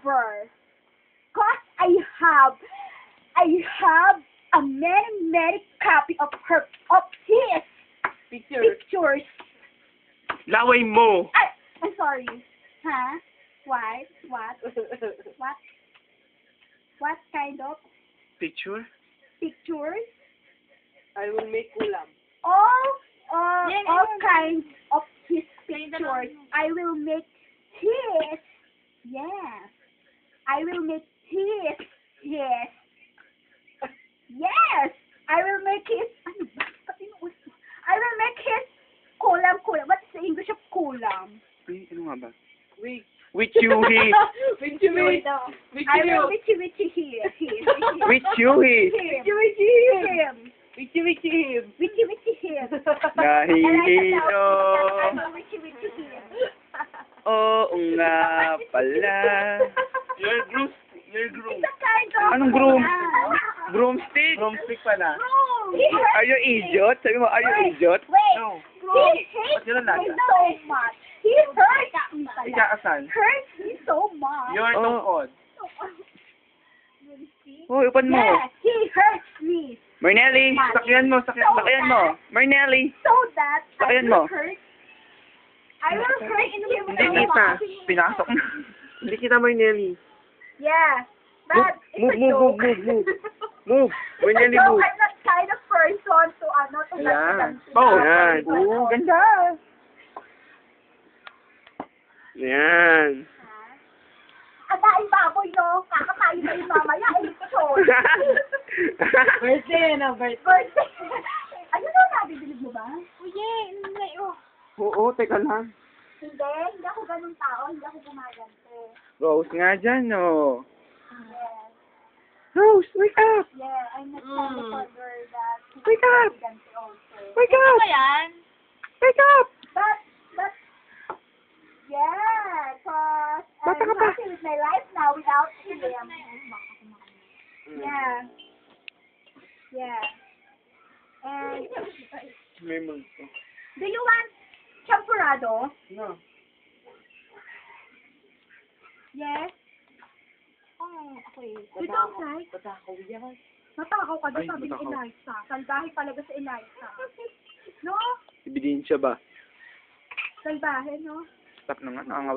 ever. Cause I have a many copy of his pictures. Laway mo. I'm sorry. Huh? What? What kind of Picture? pictures? I will make ulam. All kinds of his pictures. I will make his. Yes. I will make his. Yes. Yes. I will make his. Ano ba? I will make his kulam. What is the English of kulam? Wait, ano nga ba? Wait. With you, he. With you. I will witchy he. With you, he. Him. Witchy. Witchy him. Nahihilo. Witchy him. Oo nga pala. You're groom. It's a kind of... Anong groom? Broomstick? Broomstick pala. Groom. Are you idiot? Sabi mo, are you idiot? Wait. No. He hates Ba't yun ang me lasa? so much. He hurts me. Ikakasal. Hurts me so much. You're tungkod. Oh, upan mo. Yeah, he hurts me. Marnelli, Sakyan mo. sakyan mo. Marnelli. So that Sakyan I mo. will hurt. I will hurt him Hindi so kita. much. Pinasok na. Hindi kita, Marnelli. Yeah. But it's a Move. joke. Move. It's a Marnelli, joke. move. I'm not kind of person to Ayan. Oh, Ayan. Oo, ganda. Ayan. Ang daing baboy, no? Kakakain na yung mamaya. Ay, lechon. Birthday na, birthday. Birthday. Ano na, nabibilib mo ba? Oo, teka lang. Hindi ako ganun tao. Hindi ako gumagante. Rose nga dyan, no. Yes. Rose, wake up! Yeah, I'm not kind of a girl that Wake up! gumagante also. Wake up! Wake up! But, yeah, cause Bata I'm ka pa. happy with my life now without him. Yeah. Yeah. And, May multo. do you want champurrado? No. Yes? You don't like? Patakaw yan. Matakaw ka Ay, doon, sabi ni matakaw. Eliza. Salbahe talaga si Eliza. No? Ebidensya ba? Salbahe, no? Stop na nga,